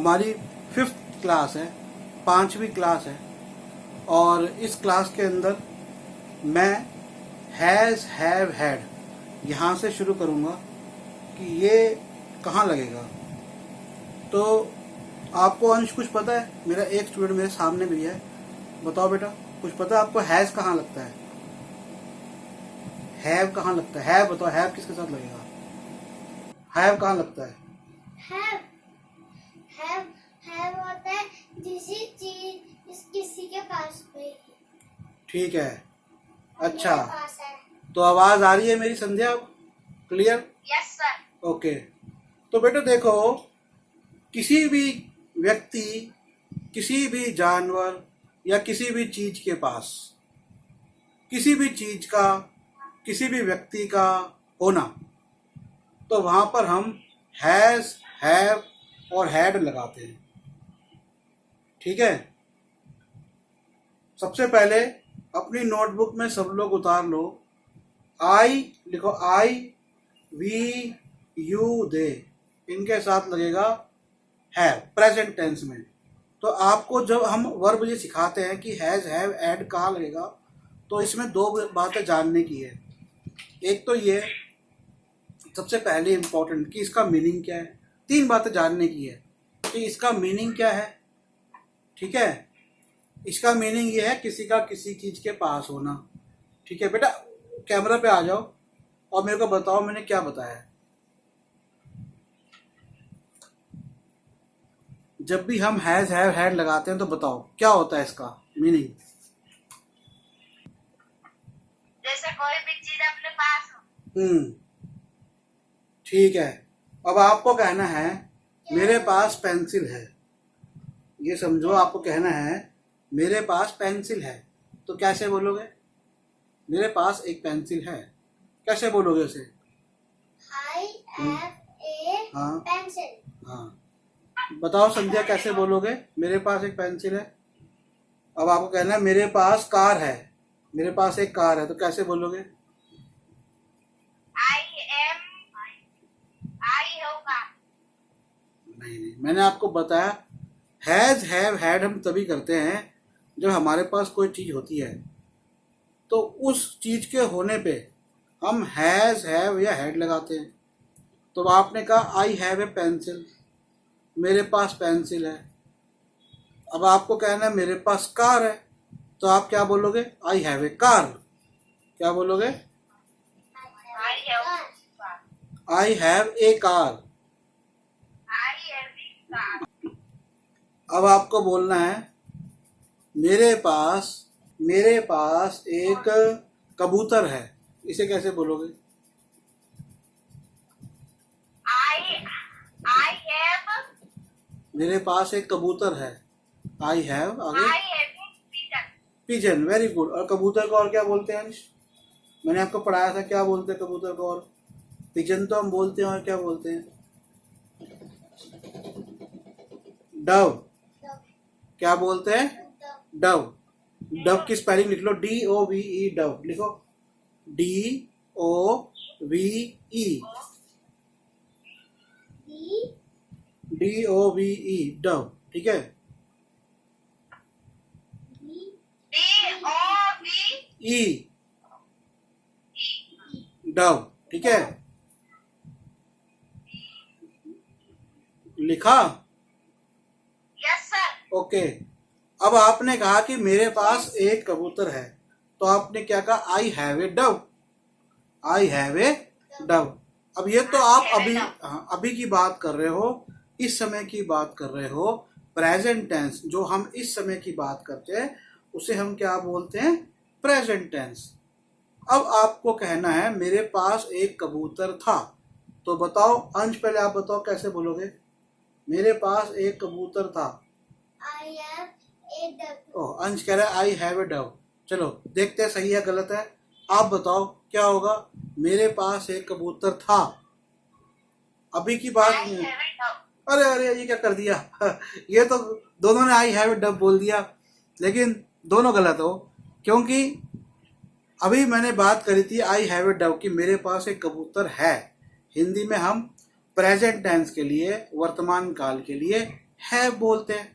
हमारी 5th class है, 5वीं क्लास है। और इस क्लास के अंदर मैं हैज़ हैव हैड यहाँ से शुरू करूँगा कि ये कहाँ लगेगा। तो आपको अंश कुछ पता है? मेरा एक स्टूडेंट मेरे सामने भी है। बताओ बेटा, कुछ पता है आपको हैज़ कहाँ लगता है? हैव कहाँ लगता है? हैव बताओ, हैव किसके साथ लगेगा? हैव कहाँ लगता है? हैव होता है किसी चीज किसी के पास में। ठीक है, मेरे अच्छा। पास है। तो आवाज आ रही है मेरी संध्या? क्लियर? Yes sir. ओके। तो बेटा देखो, किसी भी व्यक्ति, किसी भी जानवर या किसी भी चीज के पास, किसी भी चीज का, किसी भी व्यक्ति का होना, तो वहां पर हम हैज, हैव और हैड लगाते हैं। ठीक है, सबसे पहले अपनी नोटबुक में सब लोग उतार लो, आई लिखो, आई, वी, यू, दे, इनके साथ लगेगा हैव प्रेजेंट टेंस में। तो आपको जब हम वर्ब ये सिखाते हैं कि हैज, हैव, एड कहाँ लगेगा, तो इसमें दो बातें जानने की है। एक तो ये सबसे पहले इम्पोर्टेंट कि इसका मीनिंग क्या है। 3 बातें जानने की है कि इसका मीनिंग क्या है। ठीक है, इसका मीनिंग ये है किसी का किसी चीज के पास होना। ठीक है बेटा, कैमरा पे आ जाओ और मेरे को बताओ मैंने क्या बताया। जब भी हम हैज, हैव, हैड लगाते हैं तो बताओ क्या होता है इसका मीनिंग। जैसे कोई भी चीज अपने पास हो। ठीक है, अब आपको कहना है मेरे पास पेंसिल है। ये समझो, आपको कहना है मेरे पास पेंसिल है। तो कैसे बोलोगे? मेरे पास एक पेंसिल है, कैसे बोलोगे उसे? आई हैव ए हाँ पेंसिल। हाँ, बताओ संध्या कैसे बोलोगे मेरे पास एक पेंसिल है? अब आपको कहना है मेरे पास कार है, मेरे पास एक कार है, तो कैसे बोलोगे? आई होगा। नहीं, मैंने आपको बताया हैज, हैव, हैड हम तभी करते हैं जब हमारे पास कोई चीज होती है, तो उस चीज के होने पे हम हैज, हैव या हैड लगाते हैं। तो आपने कहा आई हैव ए पेंसिल, मेरे पास पेंसिल है। अब आपको कहना है मेरे पास कार है, तो आप क्या बोलोगे? आई हैव ए कार। क्या बोलोगे? आई हैव ए कार। अब आपको बोलना है मेरे पास एक कबूतर है। इसे कैसे बोलोगे? मेरे पास एक कबूतर है, आई हैव, आगे पिजन। Very good. और कबूतर को और क्या बोलते हैं अंश? मैंने आपको पढ़ाया था क्या बोलते हैं कबूतर को। और पिजन तो हम बोलते हैं, और क्या बोलते हैं? डव। क्या बोलते हैं? डव। डव की स्पेलिंग लिख लो, DOVE, डव लिखो, DOVE, DOVE, डव। ठीक है, ई, डव। ठीक है, लिखा? Yes sir. ओके। अब आपने कहा कि मेरे पास एक कबूतर है, तो आपने क्या कहा? आई have a dove. I have a Dove. अब ये तो आप अभी की बात कर रहे हो, इस समय की बात कर रहे हो। प्रेजेंट टेंस, जो हम इस समय की बात करते हैं उसे हम क्या बोलते हैं? Present tense. अब आपको कहना है मेरे पास एक कबूतर था, तो बताओ अंश, पहले आप बताओ कैसे बोलोगे? मेरे पास एक कबूतर था। आई हैव ए डव। ओह, अंश कह रहा है आई हैव ए डव। चलो देखते हैं सही है गलत है। आप बताओ क्या होगा? मेरे पास एक कबूतर था, अभी की बात नहीं। अरे अरे, ये क्या कर दिया? ये तो दोनों ने आई हैव ए डव बोल दिया, लेकिन दोनों गलत हो, क्योंकि अभी मैंने बात करी थी आई हैव ए डव की, मेरे पास एक कबूतर है। हिंदी में हम प्रेजेंट टेंस के लिए, वर्तमान काल के लिए है बोलते हैं,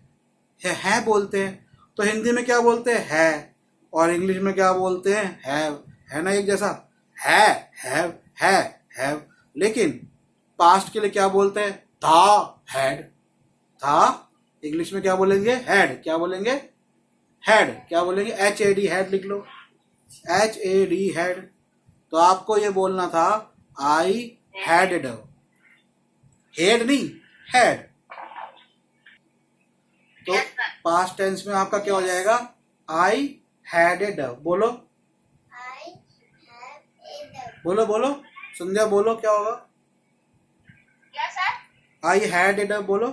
है बोलते हैं। तो हिंदी में क्या बोलते हैं? है। और इंग्लिश में क्या बोलते हैं? है ना एक जैसा? है, है, हैव। लेकिन पास्ट के लिए क्या बोलते हैं? था, हैड। था इंग्लिश में क्या बोलेंगे? हैड। क्या बोलेंगे? हैड। क्या बोलेंगे? HAD, हैड लिख लो, HAD, हैड। तो आपको ये बोलना था आई हैड ए डव, हेड नहीं, हैड। तो Yes, sir. पास्ट टेंस में आपका क्या हो जाएगा? आई हैड ए डव। बोलो I have a dove. बोलो बोलो, संध्या बोलो क्या होगा? क्या sir? I had a dove बोलो।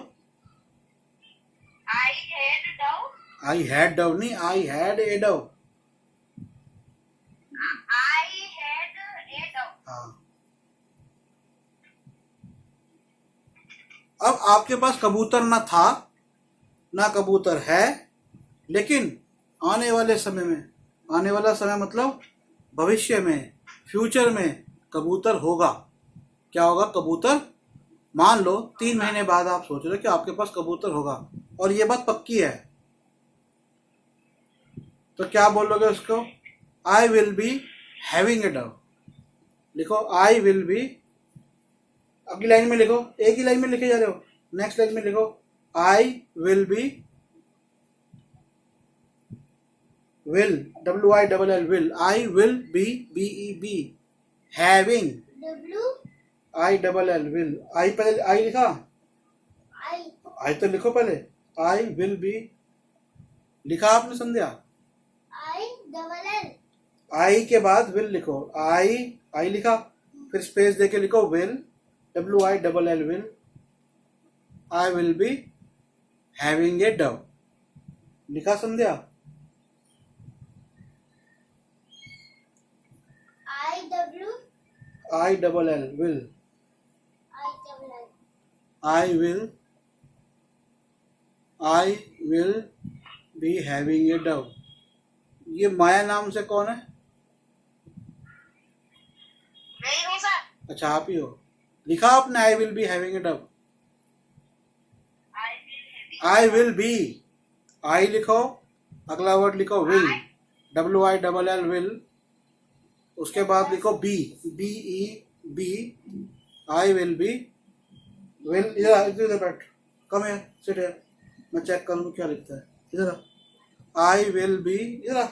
I had dove. I had dove नहीं, I had a dove. I had a dove. हाँ। अब आपके पास कबूतर ना था ना कबूतर है, लेकिन आने वाले समय में, आने वाला समय मतलब भविष्य में, फ्यूचर में कबूतर होगा। क्या होगा? कबूतर। मान लो 3 महीने बाद आप सोच रहे हो कि आपके पास कबूतर होगा और ये बात पक्की है, तो क्या बोलोगे उसको? आई will be having a Dove. लिखो आई विल बी, अगली लाइन में लिखो, एक ही लाइन में लिखे जा रहे हो, नेक्स्ट लाइन में लिखो I will be, will, WILL, will, I will be, BEB, having, W ILL, will. I पहले, आई लिखा, I आई तो लिखो पहले, आई विल बी लिखा आपने संध्या? I double L. आई के बाद विल लिखो, आई लिखा, फिर स्पेस देके लिखो will, WILL, will. I will be having a Dove. लिखा संध्या? IWILL. ILL, will. I will be having a Dove. ये माया नाम से कौन है? नहीं हूँ सर। अच्छा आप ही हो। लिखा आपने I will be having a dove? I will be, I लिखो, अगला वर्ड लिखो विल, WILL, विल। उसके बाद लिखो be, BEB, I will be, will. इधर बैठ, कम है, सिट है, मैं चेक करूँ क्या लिखता है। इधर आई विल बी, इधर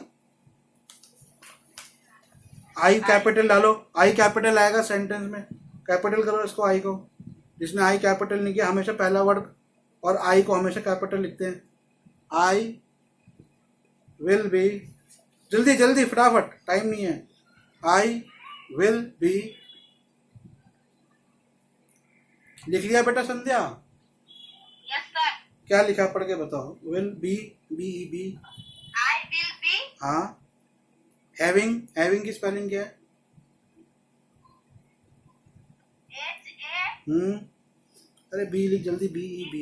आई कैपिटल डालो, आई कैपिटल आएगा सेंटेंस में, कैपिटल करो इसको, आई को। जिसने आई कैपिटल नहीं किया हमेशा पहला वर्ड और आई को हमेशा कैपिटल लिखते हैं। आई विल बी, जल्दी जल्दी फटाफट, टाइम नहीं है। आई विल बी, लिख लिया बेटा संध्या? Yes sir. क्या लिखा पढ़ के बताओ? Will be, BEB। I will be. हाँ। हैविंग, हैविंग की स्पेलिंग क्या है? HA. अरे बी लिख जल्दी, BEB।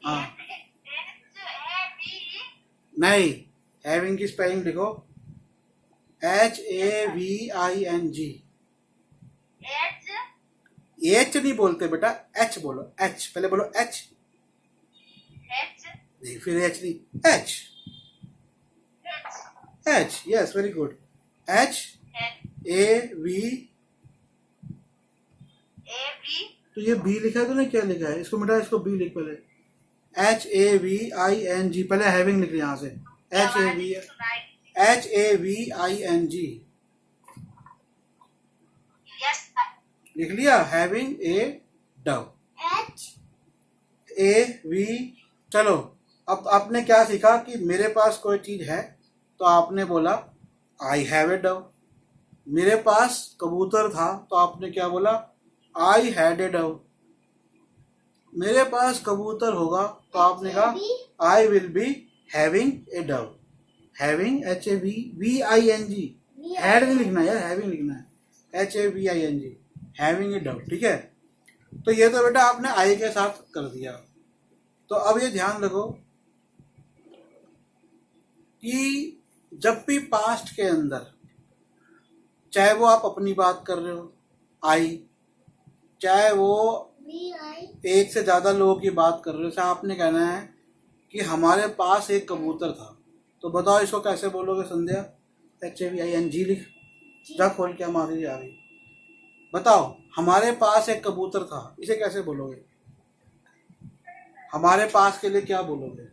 हाँ HABE. नहीं, हैविंग की स्पेलिंग लिखो, HAVING। H. एच नहीं बोलते बेटा, एच बोलो, एच पहले बोलो, एच H. नहीं, फिर एच नहीं, H, H. H, yes very good. HAV, A-B. तो ये बी लिखा है, तो नहीं क्या लिखा है? इसको मिटा, इसको बी लिख पहले, HAVING, पहले हैविंग लिख यहाँ से, HAVING Yes sir. लिख लिया, हैविंग ए डव। AV, चलो अब आपने क्या सीखा कि मेरे पास कोई चीज है तो आपने बोला आई हैव ए डव। मेरे पास कबूतर था तो आपने क्या बोला? आई हैड ए डव। मेरे पास कबूतर होगा तो आपने कहा आई will be having a Dove. Having, HAVING, had नहीं लिखना यार, हैविंग लिखना है, HAVING, हैविंग ए डव। ठीक है, तो ये तो बेटा आपने आई के साथ कर दिया। तो अब ये ध्यान रखो कि जब भी पास्ट के अंदर, चाहे वो आप अपनी बात कर रहे हो आई, चाहे वो वी आई एक से ज्यादा लोगों की बात कर रहे हो। जैसे आपने कहना है कि हमारे पास एक कबूतर था, तो बताओ इसको कैसे बोलोगे संध्या? HAVING लिख, जा खोल के हमारी आ रही। बताओ, हमारे पास एक कबूतर था, इसे कैसे बोलोगे? हमारे पास के लिए क्या बोलोगे?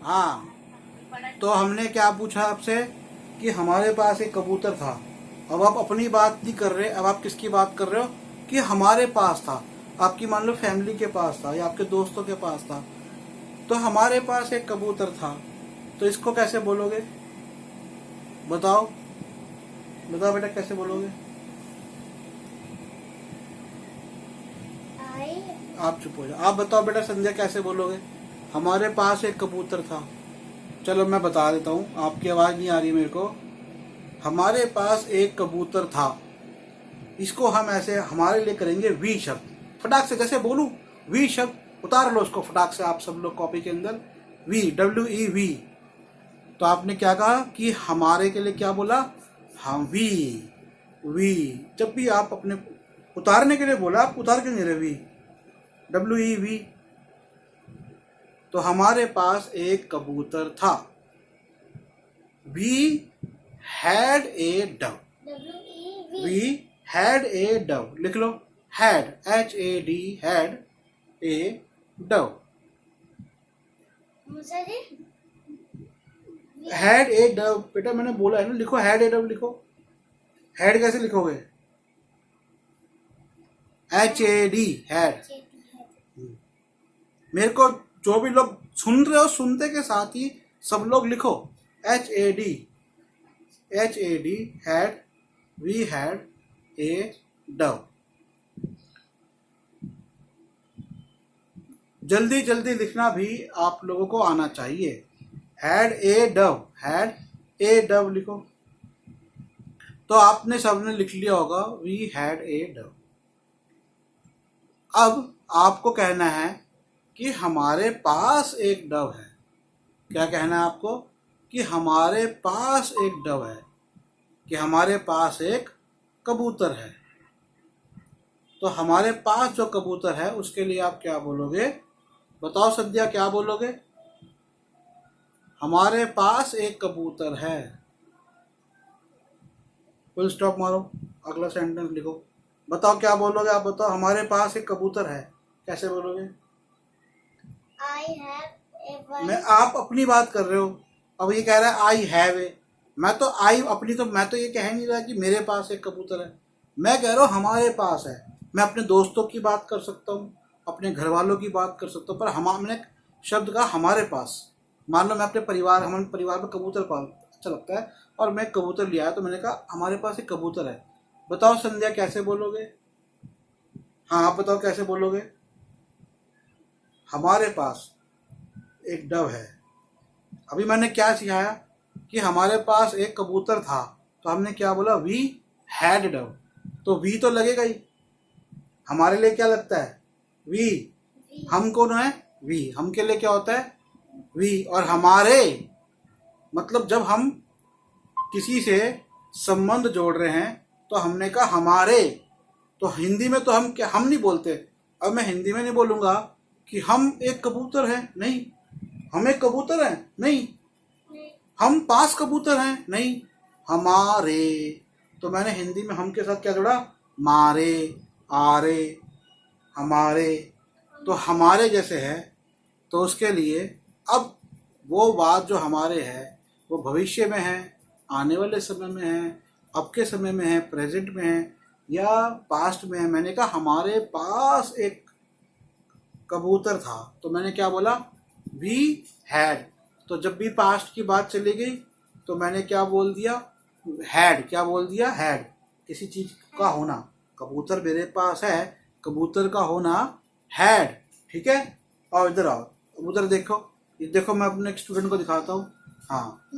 हाँ, तो हमने क्या पूछा आपसे कि हमारे पास एक कबूतर था। अब आप अपनी बात नहीं कर रहे, अब आप किसकी बात कर रहे हो? कि हमारे पास था, आपकी मान लो फैमिली के पास था या आपके दोस्तों के पास था। तो हमारे पास एक कबूतर था, तो इसको कैसे बोलोगे? बताओ बताओ बेटा, कैसे बोलोगे? आई आप चुप हो जाओ। आप बताओ बेटा संध्या, कैसे बोलोगे? हमारे पास एक कबूतर था। चलो मैं बता देता हूँ, आपकी आवाज़ नहीं आ रही मेरे को। हमारे पास एक कबूतर था, इसको हम ऐसे हमारे लिए करेंगे वी शब्द। फटाक से कैसे बोलूं? वी शब्द उतार लो उसको फटाक से, आप सब लोग कॉपी के अंदर। We, WEV। तो आपने क्या कहा कि हमारे के लिए क्या बोला? हम वी। जब भी आप अपने उतारने के लिए बोला, आप उतार के नहीं रहे, वी, WEV। तो हमारे पास एक कबूतर था। We had a dove. WEV we had a dove, लिख लो। Had, HAD, had a dove. मुझे जी हैड ए डव, बेटा मैंने बोला है ना, लिखो हैड ए डव लिखो। हैड कैसे लिखोगे? HAD, had. मेरे को जो भी लोग सुन रहे हो, सुनते के साथ ही सब लोग लिखो HAD, had, we had a dove. जल्दी जल्दी लिखना भी आप लोगों को आना चाहिए। हैड ए डव लिखो। तो आपने सबने लिख लिया होगा, वी हैड ए डव। अब आपको कहना है कि हमारे पास एक डव है। क्या कहना है आपको? कि हमारे पास एक डव है, कि हमारे पास एक कबूतर है। तो हमारे पास जो कबूतर है उसके लिए आप क्या बोलोगे? बताओ संध्या, क्या बोलोगे? हमारे पास एक कबूतर है, फुल स्टॉप मारो, अगला सेंटेंस लिखो। बताओ क्या बोलोगे? आप बताओ, हमारे पास एक कबूतर है, कैसे बोलोगे? आई हैव ए मैं, आप अपनी बात कर रहे हो। अब ये कह रहा है आई हैव ए। मैं तो मैं तो ये कह नहीं रहा कि मेरे पास एक कबूतर है। मैं कह रहा हूँ हमारे पास है। मैं अपने दोस्तों की बात कर सकता हूँ, अपने घर वालों की बात कर सकता हूँ, पर हमने शब्द कहा हमारे पास। मान लो मैं अपने परिवार, हमारे परिवार में कबूतर पाल अच्छा लगता है और मैं कबूतर लिया है, तो मैंने कहा हमारे पास एक कबूतर है। बताओ संध्या, कैसे बोलोगे? हाँ, आप बताओ कैसे बोलोगे? हमारे पास एक डव है। अभी मैंने क्या सिखाया कि हमारे पास एक कबूतर था, तो हमने क्या बोला? We had dove. तो वी तो लगेगा ही। हमारे लिए क्या लगता है? वी। हम कौन है? वी। हम के लिए क्या होता है? वी। और हमारे मतलब जब हम किसी से संबंध जोड़ रहे हैं तो हमने कहा हमारे। तो हिंदी में तो हम नहीं बोलते। अब मैं हिंदी में नहीं बोलूंगा कि हम एक कबूतर हैं, नहीं। हम एक कबूतर हैं, नहीं। हम पास कबूतर हैं, नहीं। हमारे। तो मैंने हिंदी में हम के साथ क्या जोड़ा? मारे, आरे, हमारे। तो हमारे जैसे है, तो उसके लिए अब वो बात जो हमारे है वो भविष्य में है, आने वाले समय में है, अब के समय में है, प्रेजेंट में है या पास्ट में है। मैंने कहा हमारे पास एक कबूतर था, तो मैंने क्या बोला? We had. तो जब भी पास्ट की बात चली गई तो मैंने क्या बोल दिया? हैड। क्या बोल दिया? हैड। किसी चीज का होना। कबूतर मेरे पास है, कबूतर का होना हैड। ठीक है। और इधर आओ, उधर देखो, ये देखो, मैं अपने स्टूडेंट को दिखाता हूँ। हाँ,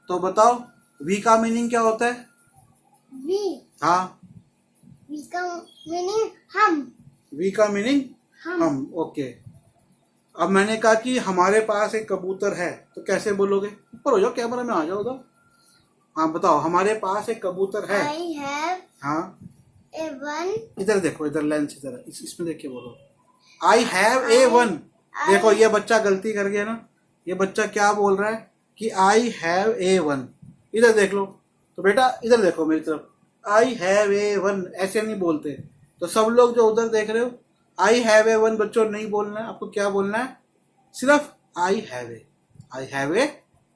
तो बताओ वी का मीनिंग क्या होता है? वी हाँ, वी का मीनिंग हम। वी का मीनिंग हम। ओके। अब मैंने कहा कि हमारे पास एक कबूतर है, तो कैसे बोलोगे? ऊपर हो जाओ, कैमरा में आ जाओ उधर। हाँ बताओ, हमारे पास एक कबूतर है। आई हैव हाँ, ए वन। इधर देखो, इधर लेंस इधर है, इसमें देख के बोलो आई हैव ए वन। देखो ये बच्चा गलती कर गया ना, ये बच्चा क्या बोल रहा है कि आई हैव ए वन। इधर देख लो, तो बेटा इधर देखो मेरी तरफ, आई हैव ए वन ऐसे नहीं बोलते। तो सब लोग जो उधर देख रहे हो, आई हैव ए वन बच्चों नहीं बोलना है, आपको क्या बोलना है, सिर्फ आई हैव ए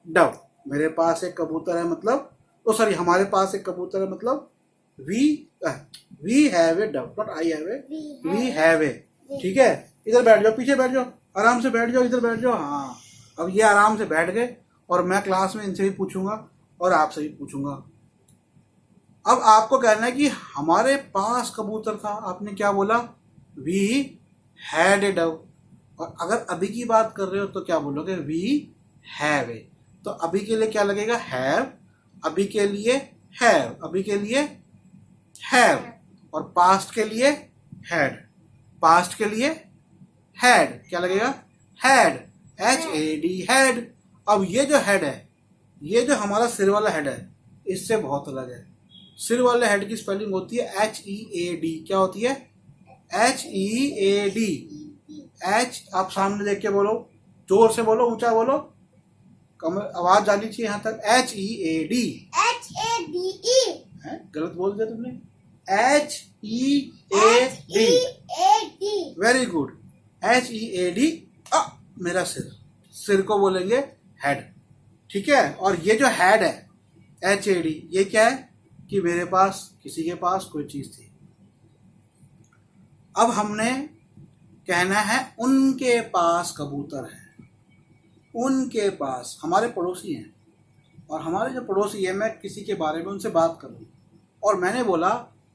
डव। मेरे पास एक कबूतर है मतलब, ओ सॉरी हमारे पास एक कबूतर है मतलब we have a dove, not I have a, we have a. ठीक है, इधर बैठ जाओ, पीछे बैठ जाओ, आराम से बैठ जाओ, इधर बैठ जाओ। हाँ, अब ये आराम से बैठ गए और मैं क्लास में इनसे भी पूछूंगा और आपसे भी पूछूंगा। अब आपको कहना है कि हमारे पास कबूतर था, आपने क्या बोला, वी हैड ए डव। और अगर अभी की बात कर रहे हो तो क्या बोलोगे, वी हैव ए। तो अभी के लिए क्या लगेगा, हैव, अभी के लिए हैव, अभी के लिए हैव, और पास्ट के लिए हैड, पास्ट के लिए हैड, क्या लगेगा, हैड, HAD, हैड। अब ये जो हेड है, ये जो हमारा सिर वाला हेड है, इससे बहुत अलग है। सिर वाले हेड की स्पेलिंग होती है HEAD। क्या होती है, HEAD। H, आप सामने देख के बोलो, जोर से बोलो, ऊंचा बोलो, कम आवाज जानी चाहिए यहाँ तक, HEAD। HADE। गलत बोल दिया तुमने, HEAD। Very good, HEAD। मेरा सिर, सिर को बोलेंगे हेड। ठीक है, और ये जो हेड है HAD, ये क्या है कि मेरे पास, किसी के पास कोई चीज थी। अब हमने कहना है उनके पास कबूतर है, उनके पास, हमारे पड़ोसी हैं, और हमारे जो पड़ोसी है, मैं किसी के बारे में उनसे बात करूं और मैंने बोला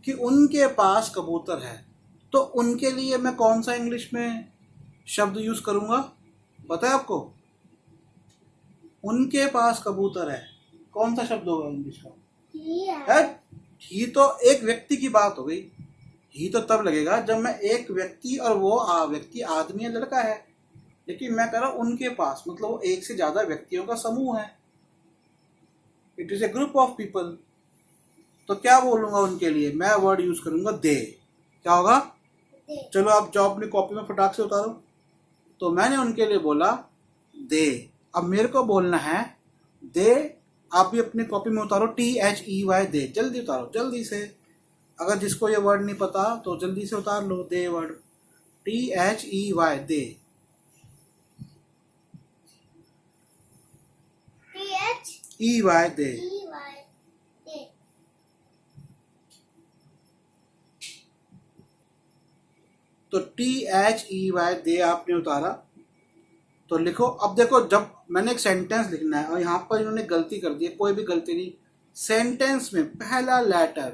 कि उनके पास कबूतर है, तो उनके लिए मैं कौन सा इंग्लिश में शब्द यूज करूंगा, पता है आपको, उनके पास कबूतर है, कौन सा शब्द होगा इंग्लिश का, है ही। तो एक व्यक्ति की बात हो गई, ही तो तब लगेगा जब मैं एक व्यक्ति, और वो व्यक्ति आदमी है, लड़का है, लेकिन मैं कह रहा हूं उनके पास, मतलब वो एक से ज्यादा व्यक्तियों का समूह है, it is a group of people. तो क्या बोलूंगा उनके लिए, मैं वर्ड यूज करूंगा दे। क्या होगा, चलो आप जाओ अपनी कॉपी में फटाक से उतारो। तो मैंने उनके लिए बोला दे, अब मेरे को बोलना है दे, आप भी अपनी कॉपी में उतारो, THEY दे, जल्दी उतारो, जल्दी से। अगर जिसको ये वर्ड नहीं पता तो जल्दी से उतार लो, दे वर्ड, THEY दे। EY दे। तो THEY दे आपने उतारा, तो लिखो। अब देखो, जब मैंने एक सेंटेंस लिखना है और यहाँ पर इन्होंने गलती कर दी है, कोई भी गलती नहीं, सेंटेंस में पहला लेटर,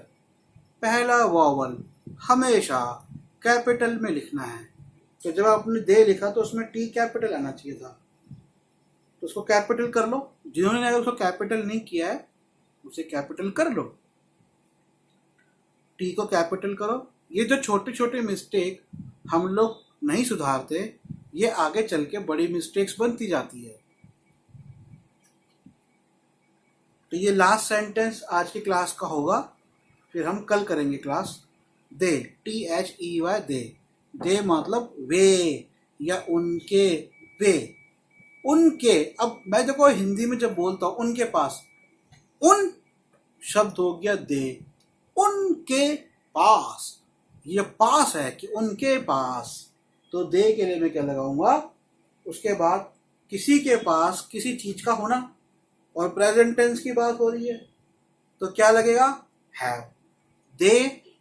पहला वॉवल हमेशा कैपिटल में लिखना है। तो जब आपने दे लिखा तो उसमें T कैपिटल आना चाहिए था, तो उसको कैपिटल कर लो। जिन्होंने उसको कैपिटल नहीं किया है उसे कैपिटल कर लो, T को कैपिटल करो। ये जो छोटे छोटे मिस्टेक हम लोग नहीं सुधारते, ये आगे चल के बड़ी मिस्टेक्स बनती जाती है। तो ये लास्ट सेंटेंस आज की क्लास का होगा, फिर हम कल करेंगे क्लास। दे, THEY दे, दे मतलब वे या उनके, वे, उनके। अब मैं देखो हिंदी में जब बोलता हूं उनके पास, उन शब्द हो गया दे, उनके पास, ये पास है कि उनके पास, तो दे के लिए मैं क्या लगाऊंगा, उसके बाद किसी के पास किसी चीज का होना, और प्रेजेंट टेंस की बात हो रही है तो क्या लगेगा, have. They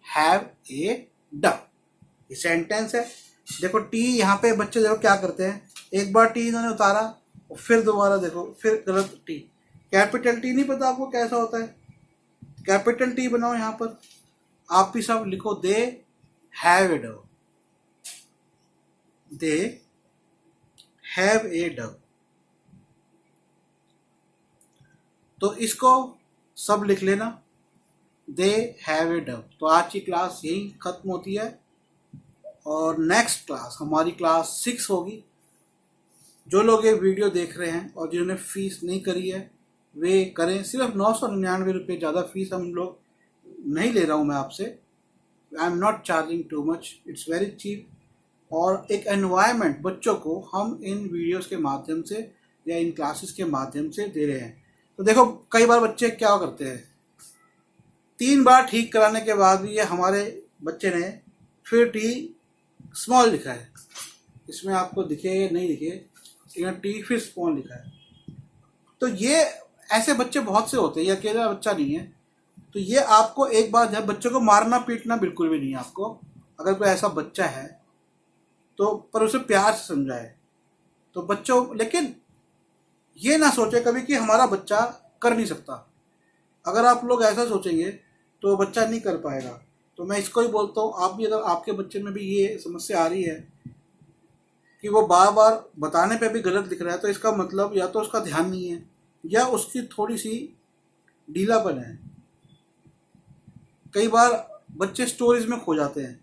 have a Dove, ये सेंटेंस है। देखो टी यहाँ पे बच्चे देखो क्या करते हैं, एक बार टी इन्होंने उतारा और फिर दोबारा देखो, फिर गलत टी, कैपिटल टी नहीं पता आपको कैसा होता है, कैपिटल टी बनाओ यहाँ पर। आप भी सब लिखो, they have a Dove, they have a Dove. तो इसको सब लिख लेना, दे हैव ए डव। तो आज की क्लास यही खत्म होती है, और नेक्स्ट क्लास हमारी क्लास 6 होगी। जो लोग ये वीडियो देख रहे हैं और जिन्होंने फीस नहीं करी है वे करें, सिर्फ 999 रुपये, ज़्यादा फीस हम लोग नहीं ले रहा हूँ मैं आपसे, I am not charging too much, it's very cheap. और एक एनवायरनमेंट बच्चों को हम इन वीडियोस के माध्यम से या इन क्लासेस के माध्यम से दे रहे हैं। तो देखो कई बार बच्चे क्या करते हैं, 3 बार ठीक कराने के बाद भी ये हमारे बच्चे ने फिर टी स्मॉल लिखा है, इसमें आपको दिखे या नहीं दिखे, यहाँ टी फिर स्मॉल लिखा है। तो ये ऐसे बच्चे बहुत से होते हैं, ये अकेला बच्चा नहीं है। तो ये आपको एक बार, जब बच्चों को मारना पीटना बिल्कुल भी नहीं है आपको, अगर कोई ऐसा बच्चा है तो पर उसे प्यार से समझाए। तो बच्चों, लेकिन ये ना सोचे कभी कि हमारा बच्चा कर नहीं सकता। अगर आप लोग ऐसा सोचेंगे तो बच्चा नहीं कर पाएगा। तो मैं इसको ही बोलता हूँ, आप भी अगर आपके बच्चे में भी ये समस्या आ रही है कि वो बार बार बताने पे भी गलत लिख रहा है, तो इसका मतलब या तो उसका ध्यान नहीं है या उसकी थोड़ी सी ढीलापन है। कई बार बच्चे स्टोरीज में खो जाते हैं,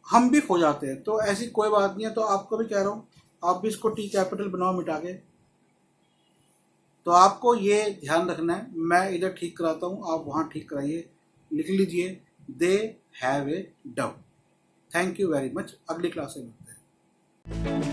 हम भी खो जाते हैं, तो ऐसी कोई बात नहीं है। तो आपको भी कह रहा हूँ, आप भी इसको टी कैपिटल बनाओ मिटा के। तो आपको ये ध्यान रखना है, मैं इधर ठीक कराता हूँ, आप वहाँ ठीक कराइए। लिख लीजिए, they have a Dove. Thank you very much. अगली क्लास में मिलते हैं।